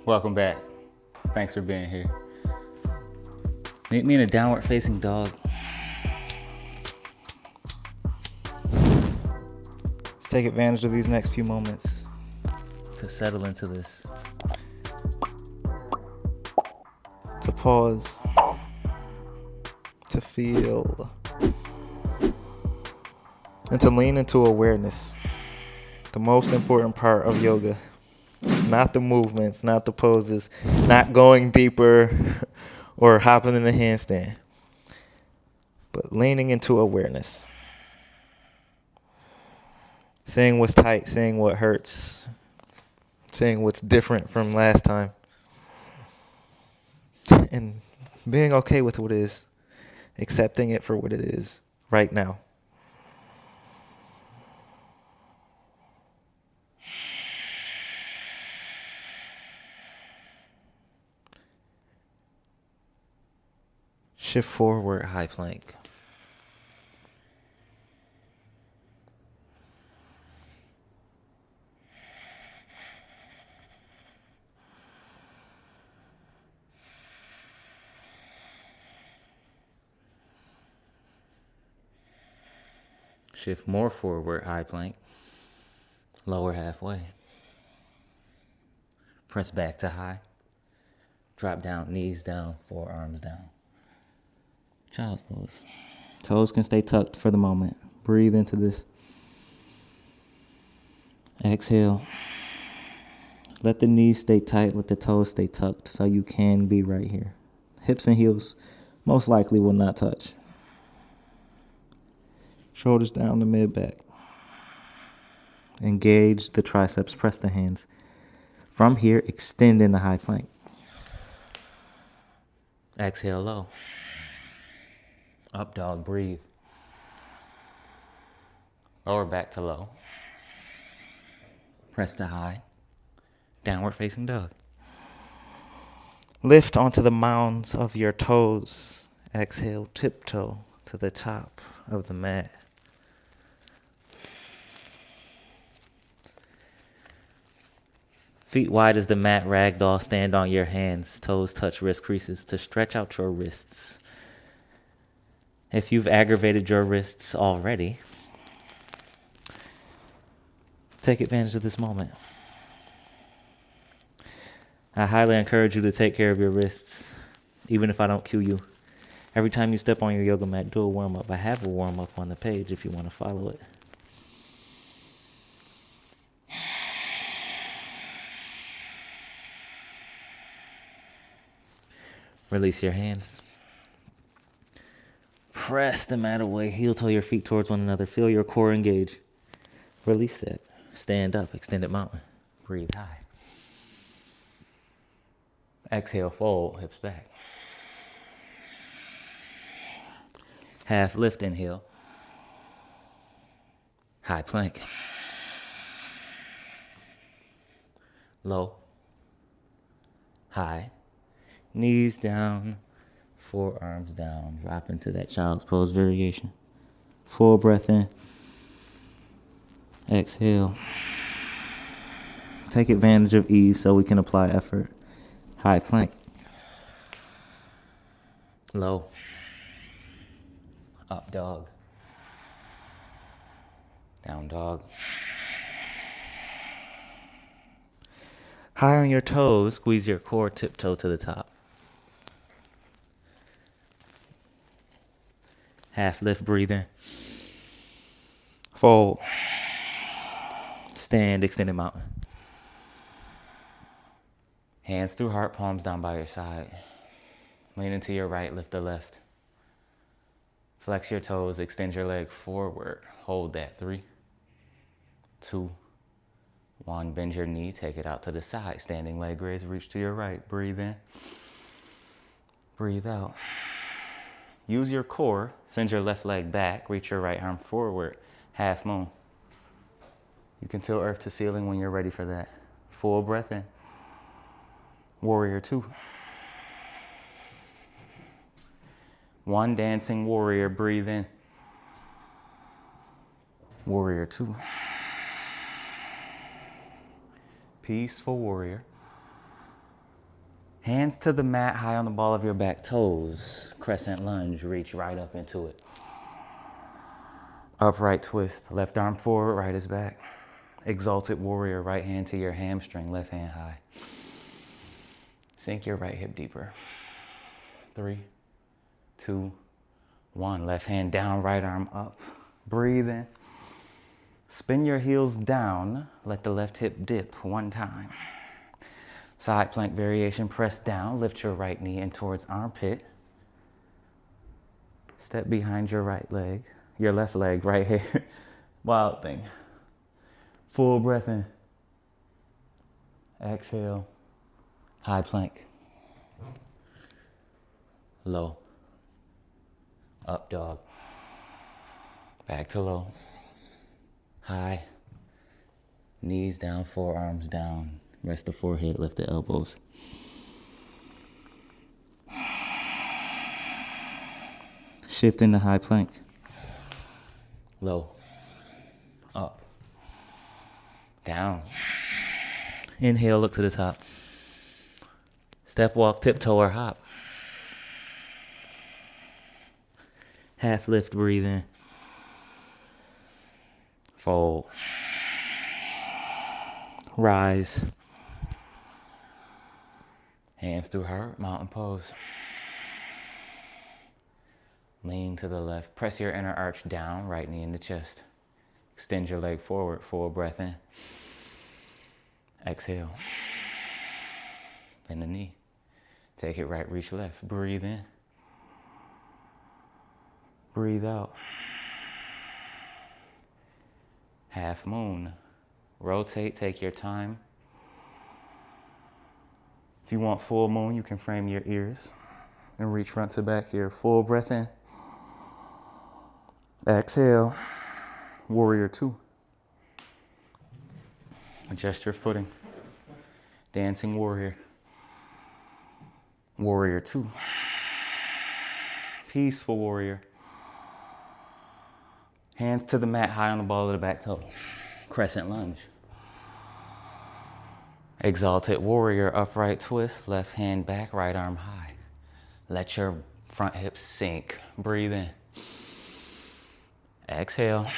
Welcome back. Thanks for being here. Meet me in a downward facing dog. Let's take advantage of these next few moments to settle into this. To pause. To feel. And to lean into awareness. The most important part of yoga. Not the movements, not the poses, not going deeper or hopping in a handstand, but leaning into awareness. Seeing what's tight, seeing what hurts, seeing what's different from last time, and being okay with what it is, accepting it for what it is right now. Shift forward, high plank. Shift more forward, high plank. Lower halfway. Press back to high. Drop down, knees down, forearms down. Child's pose. Toes can stay tucked for the moment. Breathe into this. Exhale. Let the knees stay tight. Let the toes stay tucked so you can be right here. Hips and heels most likely will not touch. Shoulders down to mid-back. Engage the triceps. Press the hands. From here, extend in the high plank. Exhale low. Up dog, breathe. Lower back to low. Press to high. Downward facing dog. Lift onto the mounds of your toes. Exhale, tiptoe to the top of the mat. Feet wide as the mat, ragdoll, stand on your hands. Toes touch wrist creases to stretch out your wrists. If you've aggravated your wrists already, take advantage of this moment. I highly encourage you to take care of your wrists, even if I don't cue you. Every time you step on your yoga mat, do a warm-up. I have a warm-up on the page if you want to follow it. Release your hands. Press the mat away. Heel toe your feet towards one another. Feel your core engage. Release that. Stand up. Extended mountain. Breathe high. Exhale, fold. Hips back. Half lift, inhale. High plank. Low. High. Knees down. Forearms down. Drop into that child's pose variation. Full breath in. Exhale. Take advantage of ease so we can apply effort. High plank. Low. Up dog. Down dog. High on your toes, squeeze your core, tiptoe to the top. Half lift, breathe in. Fold. Stand, extended mountain. Hands through heart, palms down by your side. Lean into your right, lift the left. Flex your toes, extend your leg forward. Hold that. 3, 2, 1. Bend your knee, take it out to the side. Standing leg raise, reach to your right. Breathe in. Breathe out. Use your core, send your left leg back, reach your right arm forward. Half moon. You can feel earth to ceiling when you're ready for that. Full breath in. Warrior 2. 1, dancing warrior, breathe in. Warrior 2. Peaceful warrior. Hands to the mat, high on the ball of your back toes. Crescent lunge, reach right up into it. Upright twist, left arm forward, right is back. Exalted warrior, right hand to your hamstring, left hand high. Sink your right hip deeper. 3, 2, 1. Left hand down, right arm up. Breathe in. Spin your heels down. Let the left hip dip 1 time. Side plank variation, press down. Lift your right knee in towards armpit. Step behind your right leg. Your left leg, right here. Wild thing. Full breath in. Exhale. High plank. Low. Up dog. Back to low. High. Knees down, forearms down. Rest the forehead, lift the elbows. Shift into high plank. Low. Up. Down. Inhale, look to the top. Step, walk, tiptoe, or hop. Half lift, breathe in. Fold. Rise. Hands through heart, mountain pose. Lean to the left. Press your inner arch down, right knee in the chest. Extend your leg forward, full breath in. Exhale. Bend the knee. Take it right, reach left. Breathe in. Breathe out. Half moon. Rotate, take your time. If you want full moon, you can frame your ears and reach front to back here. Full breath in. Exhale. Warrior 2. Adjust your footing. Dancing warrior. Warrior 2. Peaceful warrior. Hands to the mat, high on the ball of the back toe. Crescent lunge. Exalted warrior, upright twist, left hand back, right arm high. Let your front hips sink. Breathe in. Exhale.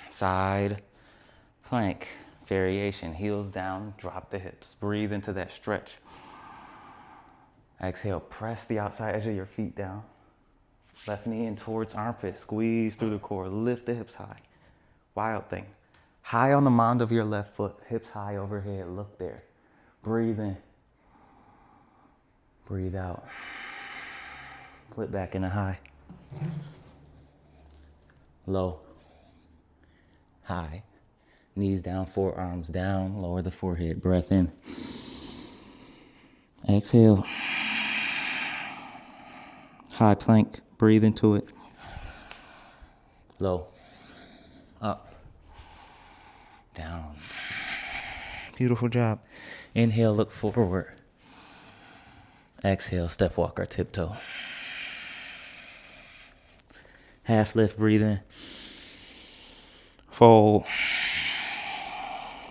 Side plank variation. Heels down, drop the hips. Breathe into that stretch. Exhale, press the outside edge of your feet down. Left knee in towards armpit. Squeeze through the core. Lift the hips high. Wild thing. High on the mound of your left foot. Hips high overhead. Look there. Breathe in. Breathe out. Flip back into high. Low. High. Knees down, forearms down. Lower the forehead. Breath in. Exhale. High plank. Breathe into it. Low. Up. Down. Beautiful job. Inhale, look forward. Exhale, step walk or tiptoe. Half lift, breathe in. Fold.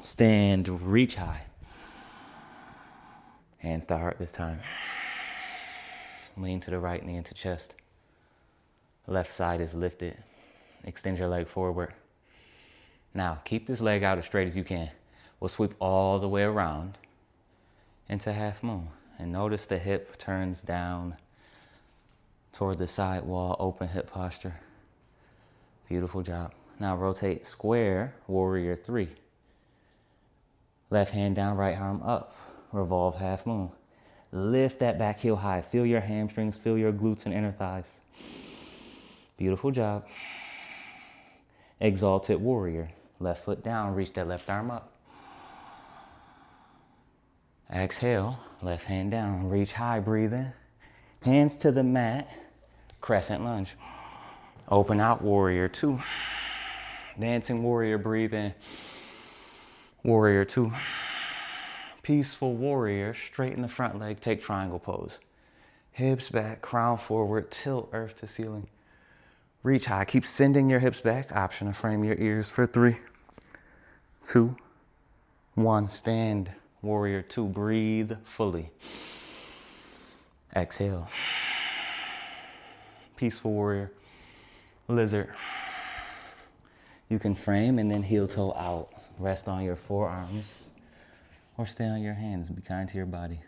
Stand, reach high. Hands to heart this time. Lean to the right knee into chest. Left side is lifted. Extend your leg forward. Now, keep this leg out as straight as you can. We'll sweep all the way around into half moon. And notice the hip turns down toward the side wall, open hip posture. Beautiful job. Now rotate square, warrior 3. Left hand down, right arm up. Revolve half moon. Lift that back heel high. Feel your hamstrings, feel your glutes and inner thighs. Beautiful job. Exalted warrior. Left foot down, reach that left arm up. Exhale, left hand down, reach high, breathe in. Hands to the mat, crescent lunge. Open out, warrior 2. Dancing warrior, breathe in. Warrior 2. Peaceful warrior, straighten the front leg, take triangle pose. Hips back, crown forward, tilt earth to ceiling. Reach high, keep sending your hips back. Option to frame your ears for 3, 2, 1. Stand Warrior 2. Breathe fully. Exhale. Peaceful warrior. Lizard. You can frame and then heel toe out. Rest on your forearms or stay on your hands. Be kind to your body.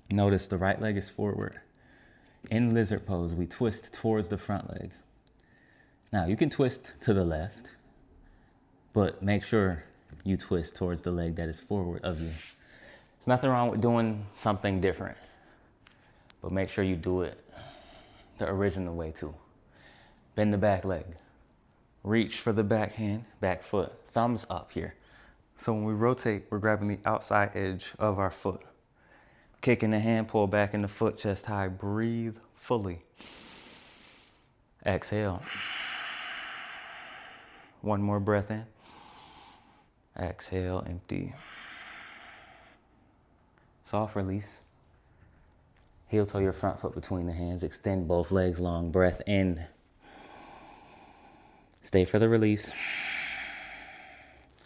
Notice the right leg is forward. In lizard pose, we twist towards the front leg. Now, you can twist to the left, but make sure you twist towards the leg that is forward of you. There's nothing wrong with doing something different, but make sure you do it the original way too. Bend the back leg. Reach for the back hand, back foot. Thumbs up here. So when we rotate, we're grabbing the outside edge of our foot. Kick in the hand, pull back in the foot, chest high. Breathe fully. Exhale. One more breath in. Exhale, empty. Soft release. Heel toe your front foot between the hands. Extend both legs long. Breath in. Stay for the release.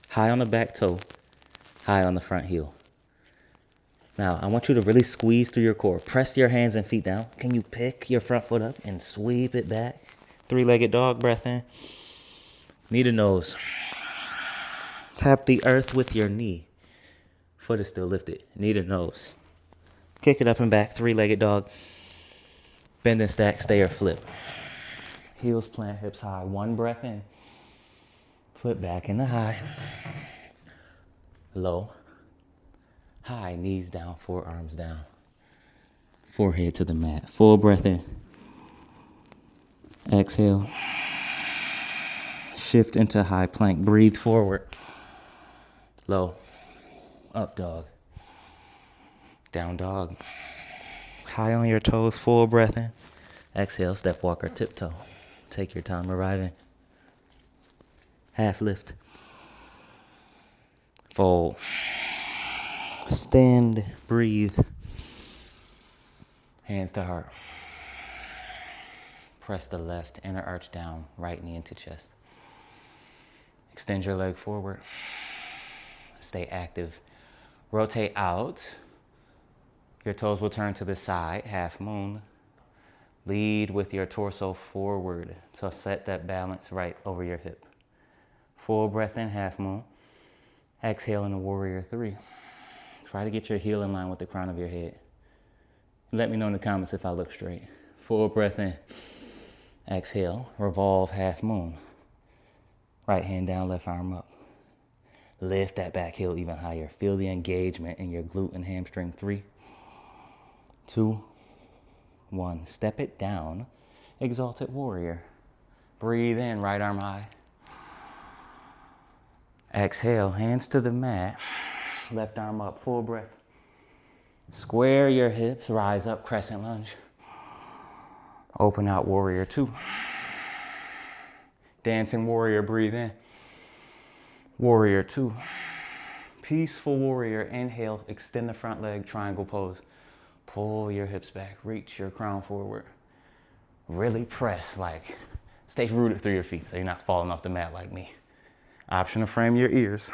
High on the back toe. High on the front heel. Now, I want you to really squeeze through your core. Press your hands and feet down. Can you pick your front foot up and sweep it back? Three-legged dog, breath in. Knee to nose. Tap the earth with your knee. Foot is still lifted. Knee to nose. Kick it up and back. Three-legged dog. Bend and stack, stay or flip. Heels plant, hips high. One breath in. Flip back into high. Low. High, knees down, forearms down. Forehead to the mat. Full breath in. Exhale. Shift into high plank. Breathe forward. Low. Up dog. Down dog. High on your toes. Full breath in. Exhale. Step walker. Tiptoe. Take your time arriving. Half lift. Fold. Stand. Breathe. Hands to heart. Press the left inner arch down. Right knee into chest. Extend your leg forward. Stay active. Rotate out. Your toes will turn to the side, half moon. Lead with your torso forward to set that balance right over your hip. Full breath in, half moon. Exhale in the warrior 3. Try to get your heel in line with the crown of your head. Let me know in the comments if I look straight. Full breath in. Exhale, revolve, half moon. Right hand down, left arm up. Lift that back heel even higher. Feel the engagement in your glute and hamstring. 3, 2, 1. Step it down. Exalted warrior. Breathe in, right arm high. Exhale, hands to the mat. Left arm up, full breath. Square your hips, rise up, crescent lunge. Open out, warrior 2. Dancing warrior, breathe in. Warrior 2. Peaceful warrior, inhale, extend the front leg, triangle pose. Pull your hips back, reach your crown forward. Really press, like, stay rooted through your feet so you're not falling off the mat like me. Option to frame your ears.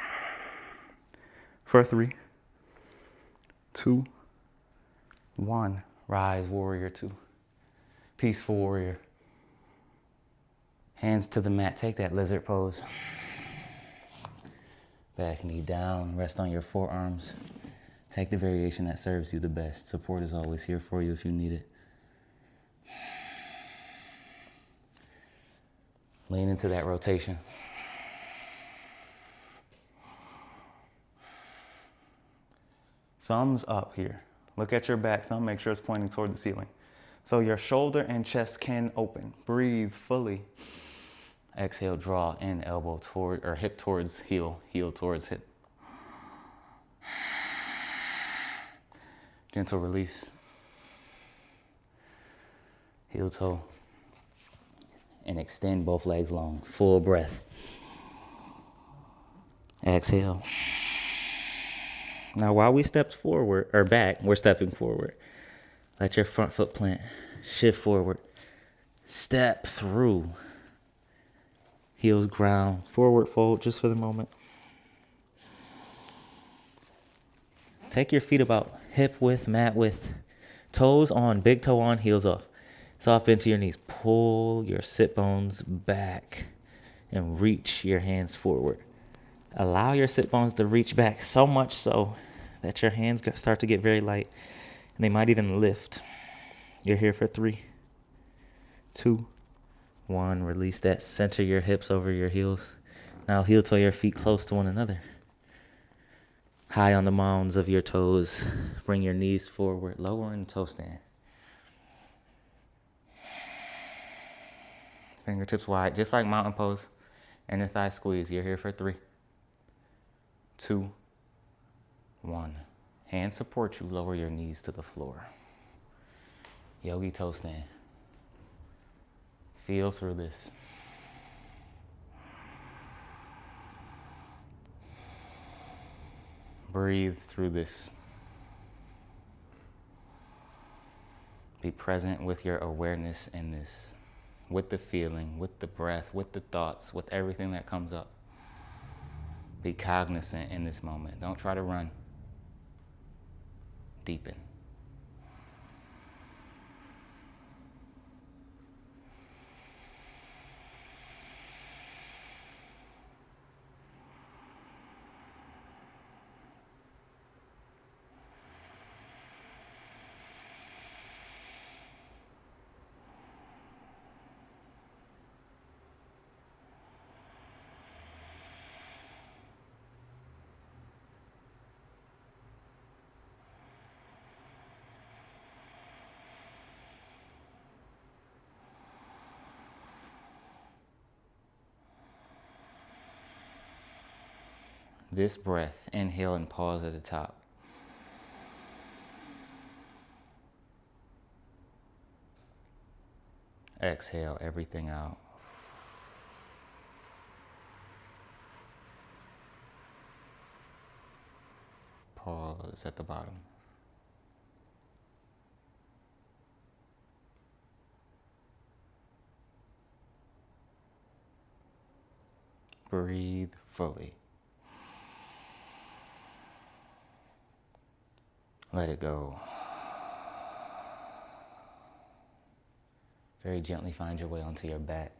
For 3, 2, 1. Rise, warrior 2. Peaceful warrior. Hands to the mat, take that lizard pose. Back knee down, rest on your forearms. Take the variation that serves you the best. Support is always here for you if you need it. Lean into that rotation. Thumbs up here. Look at your back thumb, make sure it's pointing toward the ceiling. So your shoulder and chest can open. Breathe fully. Exhale, draw in, elbow toward, or hip towards heel, heel towards hip. Gentle release. Heel toe. And extend both legs long. Full breath. Exhale. Now, while we stepped forward, or back, we're stepping forward. Let your front foot plant. Shift forward. Step through. Heels ground. Forward fold just for the moment. Take your feet about hip width, mat width. Toes on, big toe on, heels off. Soft bend to your knees. Pull your sit bones back and reach your hands forward. Allow your sit bones to reach back so much so that your hands start to get very light and they might even lift. You're here for 3, 2, 1. Release that. Center your hips over your heels. Now heel toe your feet close to one another. High on the mounds of your toes. Bring your knees forward. Lower in toe stand. Fingertips wide, just like mountain pose. Inner thigh squeeze. You're here for 3, 2, 1. Hands support you. Lower your knees to the floor. Yogi toe stand. Feel through this. Breathe through this. Be present with your awareness in this, with the feeling, with the breath, with the thoughts, with everything that comes up. Be cognizant in this moment. Don't try to run. Deepen. This breath, inhale and pause at the top. Exhale everything out. Pause at the bottom. Breathe fully. Let it go. Very gently find your way onto your back.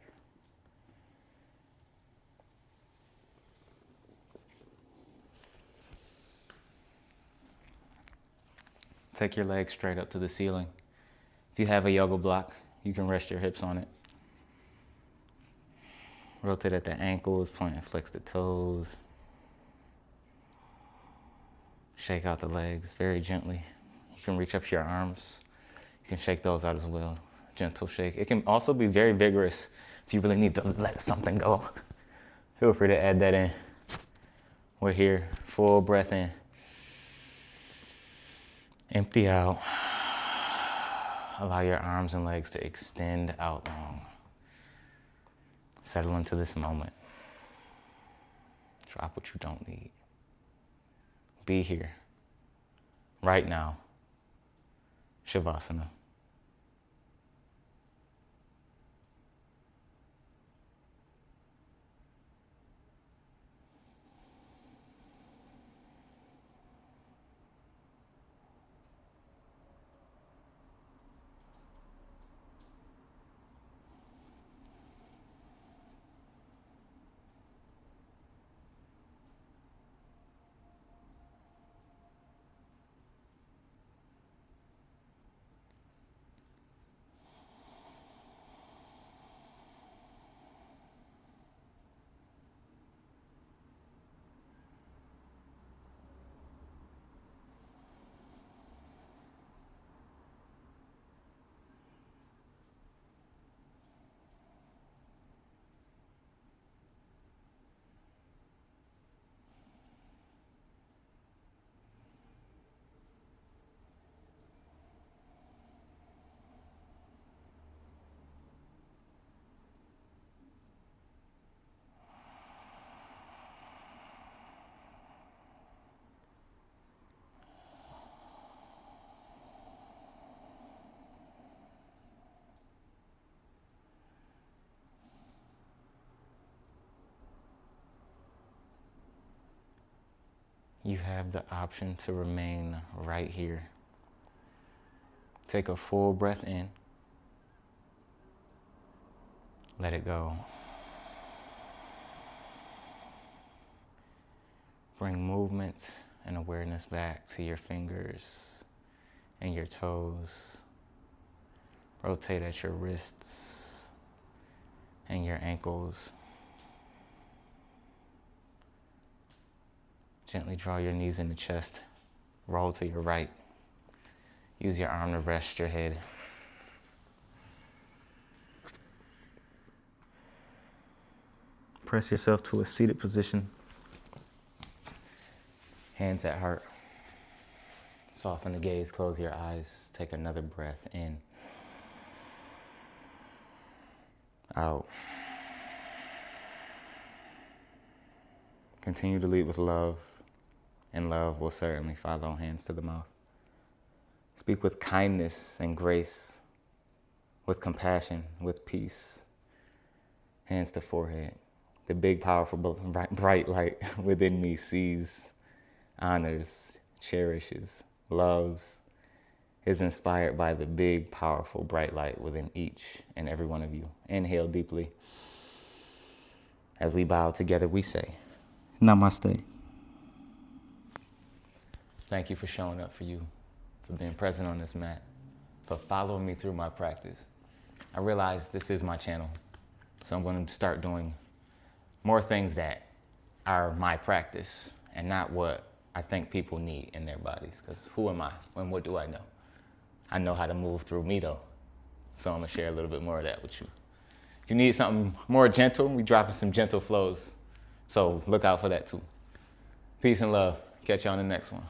Take your legs straight up to the ceiling. If you have a yoga block, you can rest your hips on it. Rotate at the ankles, point and flex the toes. Shake out the legs very gently. You can reach up your arms. You can shake those out as well. Gentle shake. It can also be very vigorous if you really need to let something go. Feel free to add that in. We're here. Full breath in. Empty out. Allow your arms and legs to extend out long. Settle into this moment. Drop what you don't need. Be here. Right now. Shavasana. you have the option to remain right here. Take a full breath in. Let it go. Bring movement and awareness back to your fingers and your toes. Rotate at your wrists and your ankles. Gently draw your knees in the chest. Roll to your right. Use your arm to rest your head. Press yourself to a seated position. Hands at heart. Soften the gaze, close your eyes. Take another breath in. Out. Continue to lead with love, and love will certainly follow. Hands to the mouth. Speak with kindness and grace, with compassion, with peace. Hands to forehead. The big, powerful, bright light within me sees, honors, cherishes, loves, is inspired by the big, powerful, bright light within each and every one of you. Inhale deeply. As we bow together, we say, Namaste. Thank you for showing up for you, for being present on this mat, for following me through my practice. I realize this is my channel, so I'm going to start doing more things that are my practice and not what I think people need in their bodies. Because who am I and what do I know? I know how to move through me though. So I'm gonna share a little bit more of that with you. If you need something more gentle, we dropping some gentle flows. So look out for that too. Peace and love. Catch you on the next one.